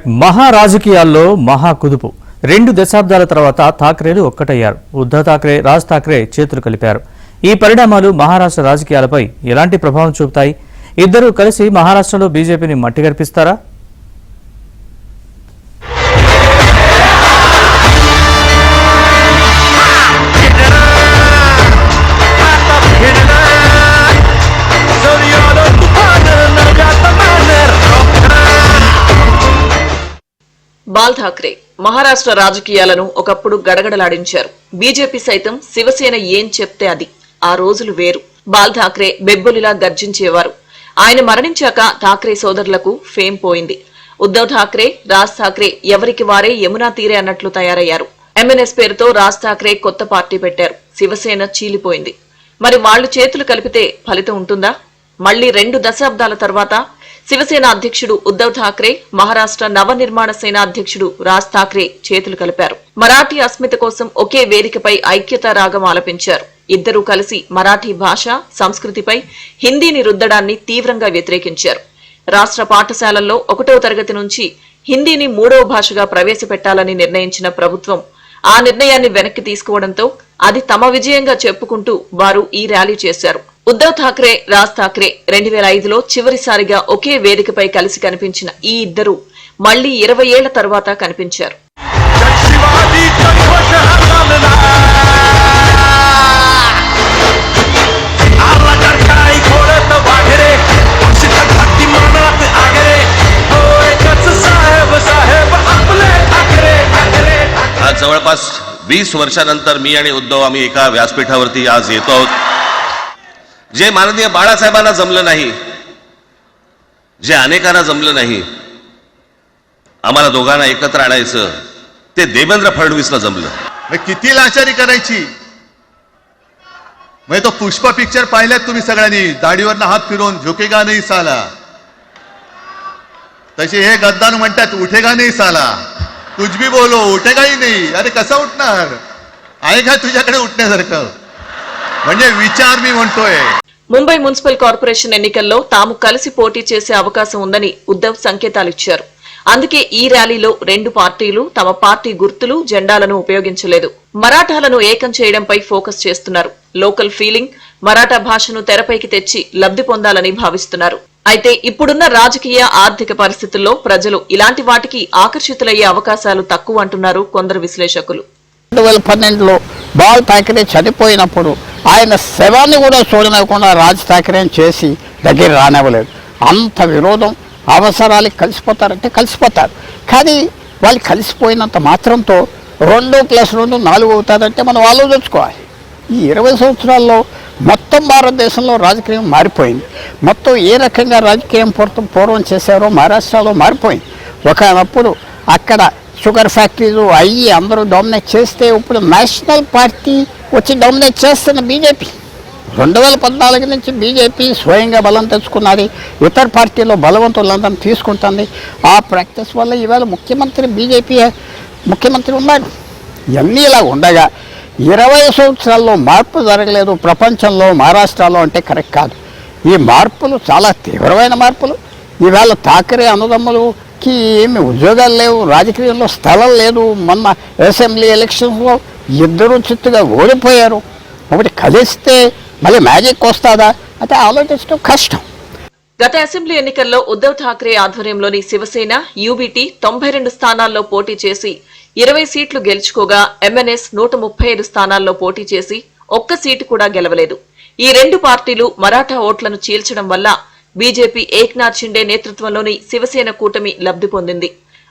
మహా రాజకీయాల్లో మహా కుదుపు. 2 దశాబ్దాల తర్వాత ఠాక్రేలు ఒక్కటయ్యారు. ఉద్ధవ్ ఠాక్రే, రాజ్ ఠాక్రే చేతులు కలిపారు. ఈ పరిణామాలు మహారాష్ట్ర రాజకీయాలపై ఎలాంటి ప్రభావం చూపుతాయి? ఇద్దరూ కలిసి మహారాష్ట్రలో బీజేపీని మట్టిగర్పిస్తారా? బాల్ ఠాక్రే మహారాష్ట్ర రాజకీయాలను ఒకప్పుడు గడగడలాడించారు. బీజేపీ సైతం శివసేన ఏం చెప్తే అది. ఆ రోజులు వేరు. బాల్ ఠాక్రే బెబ్బులిలా గర్జించేవారు. ఆయన మరణించాక ఠాక్రే సోదరులకు ఫేమ్ పోయింది. ఉద్ధవ్ ఠాక్రే, రాజ్ ఠాక్రే ఎవరికి వారే యమునా తీరే అన్నట్లు తయారయ్యారు. ఎంఎన్ఎస్ పేరుతో రాజ్ ఠాక్రే కొత్త పార్టీ పెట్టారు. శివసేన చీలిపోయింది. మరి వాళ్లు చేతులు కలిపితే ఫలితం ఉంటుందా? మళ్లీ 2 దశాబ్దాల తర్వాత శివసేన అధ్యక్షుడు ఉద్ధవ్ ఠాక్రే, మహారాష్ట్ర నవనిర్మాణ సేన అధ్యక్షుడు రాజ్ ఠాక్రే చేతులు కలిపారు. మరాఠీ అస్మిత కోసం ఒకే వేదికపై ఐక్యతా రాగం ఆలపించారు. ఇద్దరూ కలిసి మరాఠీ భాష, సంస్కృతిపై హిందీని రుద్దడాన్ని తీవ్రంగా వ్యతిరేకించారు. రాష్ట్ర పాఠశాలల్లో 1వ తరగతి నుంచి హిందీని 3వ భాషగా ప్రవేశపెట్టాలని నిర్ణయించిన ప్రభుత్వం ఆ నిర్ణయాన్ని వెనక్కి తీసుకోవడంతో అది తమ విజయంగా చెప్పుకుంటూ వారు ఈ ర్యాలీ చేశారు. ఉద్ధవ్ ఠాక్రే, రాజ్ ఠాక్రే 2005లో చివరిసారిగా ఒకే వేదికపై కలిసి కనిపించిన ఈ ఇద్దరు మళ్లీ 20 ఏళ్ల తర్వాత కనిపించారు. आज जवळपास 20 वर्षानंतर मी आणि उद्धव आम्ही एका व्यासपीठावरती आज येतो आहोत. जे माननीय बाळासाहेबांना जमलं नाही, जे अनेकांना जमलं नाही, आम्हाला दोघांना एकत्र आणायचं, ते देवेंद्र फडणवीसला जमलं. किती लाचारी करायची. मैं तो पुष्पा पिक्चर पाहिल्यात तुम्ही सगळ्यांनी. दाढीवरनं हात फिरवून झुकेगा नाही साला. तसे हे गद्दार म्हणतात उठेगा नाही साला. कुछ भी बोलो उठेगा ही नहीं. अरे कसा उठणार? आहे का तुझ्याकडे उठण्यासारखं? म्हणजे विचार मी म्हणतोय. ముంబై మున్సిపల్ కార్పొరేషన్ ఎన్నికల్లో తాము కలిసి పోటీ చేసే అవకాశం ఉందని ఉద్ధవ్ సంకేతాలిచ్చారు. అందుకే ఈ ర్యాలీలో 2 పార్టీలు తమ పార్టీ గుర్తులు, జెండాలను ఉపయోగించలేదు. మరాఠాలను ఏకం చేయడంపై ఫోకస్ చేస్తున్నారు. లోకల్ ఫీలింగ్, మరాఠా భాషను తెరపైకి తెచ్చి లబ్ధి పొందాలని భావిస్తున్నారు. అయితే ఇప్పుడున్న రాజకీయ, ఆర్థిక పరిస్థితుల్లో ప్రజలు ఇలాంటి వాటికి ఆకర్షితులయ్యే అవకాశాలు తక్కువ అంటున్నారు కొందరు విశ్లేషకులు. 2012లో బాల్ ఠాక్రే చనిపోయినప్పుడు ఆయన శవాన్ని కూడా చూడనివ్వకుండా రాజ్ ఠాక్రేని చేసి దగ్గర రానివ్వలేదు. అంత విరోధం. అవసరాలకు కలిసిపోతారంటే కలిసిపోతారు. కానీ వాళ్ళు కలిసిపోయినంత మాత్రంతో 2+2 4 అవుతుందంటే మనం ఆలోచించుకోవాలి. ఈ 20 సంవత్సరాల్లో మొత్తం భారతదేశంలో రాజకీయం మారిపోయింది. మొత్తం ఏ రకంగా రాజకీయం పూర్వం చేశారో మహారాష్ట్రలో మారిపోయింది. ఒకనప్పుడు అక్కడ షుగర్ ఫ్యాక్టరీలు అయ్యి అందరూ డామినేట్ చేస్తే ఇప్పుడు నేషనల్ పార్టీ వచ్చి డామినేట్ చేస్తున్న బీజేపీ. 2014 నుంచి బీజేపీ స్వయంగా బలం తెచ్చుకున్నది. ఇతర పార్టీలో బలవంతులందరినీ తీసుకుంటుంది. ఆ ప్రాక్టీస్ వల్ల ఈవేళ బీజేపీ ముఖ్యమంత్రి ఉన్నాడు. ఇవన్నీ ఇలా ఉండగా 20 సంవత్సరాల్లో మార్పు జరగలేదు ప్రపంచంలో, మహారాష్ట్రలో అంటే కరెక్ట్ కాదు. ఈ మార్పులు చాలా తీవ్రమైన మార్పులు. ఈవేళ ఠాక్రే అన్నదమ్ములకి ఏమి ఉద్యోగాలు లేవు, రాజకీయంలో స్థలం లేదు. మొన్న అసెంబ్లీ ఎలక్షన్స్లో ఇద్దరు చిత్తుగా ఓడిపోయారు. ఒకటి కలిస్తే మళ్ళీ మ్యాజిక్ వస్తుందా అంటే ఆలోచించడం కష్టం. గత అసెంబ్లీ ఎన్నికల్లో ఉద్ధవ్ ఠాక్రే ఆధ్వర్యంలోని శివసేన, యూబీటీ 92 స్థానాల్లో పోటీ చేసి 20 సీట్లు గెలుచుకోగా ఎంఎన్ఎస్ 135 స్థానాల్లో పోటీ చేసి ఒక్క సీటు కూడా గెలవలేదు. ఈ 2 పార్టీలు మరాఠా ఓట్లను చీల్చడం వల్ల బీజేపీ ఏక్నాథ్ షిండే నేతృత్వంలోని శివసేన కూటమి లబ్ధి పొందింది.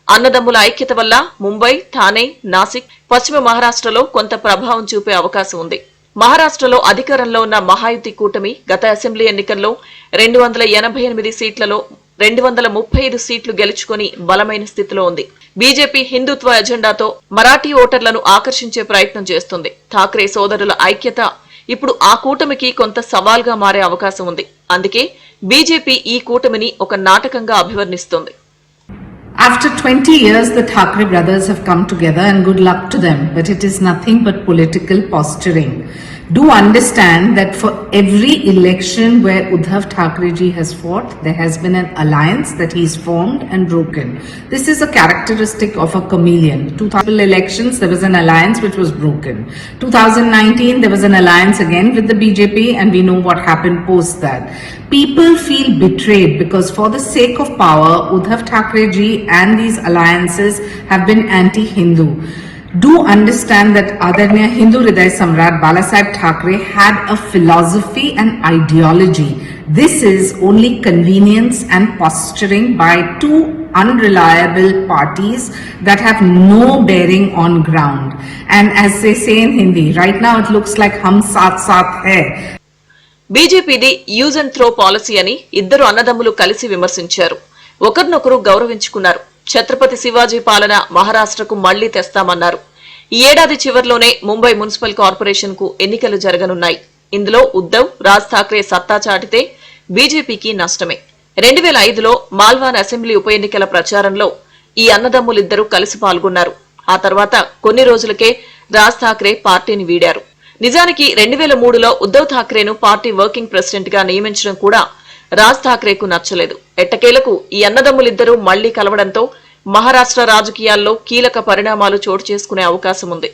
అన్నదమ్ముల ఐక్యత వల్ల ముంబై, ఠానే, నాసిక్, పశ్చిమ మహారాష్ట్రలో కొంత ప్రభావం చూపే అవకాశం ఉంది. మహారాష్ట్రలో అధికారంలో ఉన్న మహాయుతి కూటమి గత అసెంబ్లీ ఎన్నికల్లో 288 సీట్లలో 235 సీట్లు గెలుచుకుని బలమైన స్థితిలో ఉంది. బీజేపీ హిందుత్వ ఎజెండాతో మరాఠీ ఓటర్లను ఆకర్షించే ప్రయత్నం చేస్తుంది. ఠాక్రే సోదరుల ఐక్యత ఇప్పుడు ఆ కూటమికి కొంత సవాల్గా మారే అవకాశం ఉంది. అందుకే బీజేపీ ఈ కూటమిని ఒక నాటకంగా అభివర్ణిస్తుంది. After 20 years, the Thackeray brothers have come together and good luck to them, but it is nothing but political posturing. do understand that for every election where Uddhav Thackeray ji has fought, there has been an alliance that he's formed and broken. This is a characteristic of a chameleon. 2000 elections, there was an alliance which was broken. 2019, there was an alliance again with the BJP, and we know what happened post that. People feel betrayed because for the sake of power, Uddhav Thackeray ji and these alliances have been anti-Hindu. Do understand that Adarniya Hindu Hriday Samrat Balasaheb Thackeray had a philosophy and ideology. This is only convenience and posturing by two unreliable parties that have no bearing on ground. And as they say in Hindi, right now it looks like hum saath saath hai. బీజేపీది use and throw policy అని ఇద్దరు అన్నదమ్ములు కలిసి విమర్శించారు. ఒకరినొకరు గౌరవించుకున్నారు. ఛత్రపతి శివాజీ పాలన మహారాష్ట్రకు మళ్లీ తెస్తామన్నారు. ఈ ఏడాది చివర్లోనే ముంబై మున్సిపల్ కార్పొరేషన్ కు ఎన్నికలు జరగనున్నాయి. ఇందులో ఉద్దవ్, రాజ్ ఠాక్రే సత్తా చాటితే బీజేపీకి నష్టమే. 2005లో మాల్వాన్ అసెంబ్లీ ఉప ఎన్నికల ప్రచారంలో ఈ అన్నదమ్ములిద్దరూ కలిసి పాల్గొన్నారు. ఆ తర్వాత కొన్ని రోజులకే రాజ్ ఠాక్రే పార్టీని వీడారు. నిజానికి 2003లో ఉద్దవ్ ఠాక్రేను పార్టీ వర్కింగ్ ప్రెసిడెంట్ గా నియమించడం కూడా రాజ్ ఠాక్రేకు నచ్చలేదు. ఎట్టకేలకు ఈ అన్నదమ్ములిద్దరూ మళ్లీ కలవడంతో మహారాష్ట్ర రాజకీయాల్లో కీలక పరిణామాలు చోటు చేసుకునే అవకాశం ఉంది.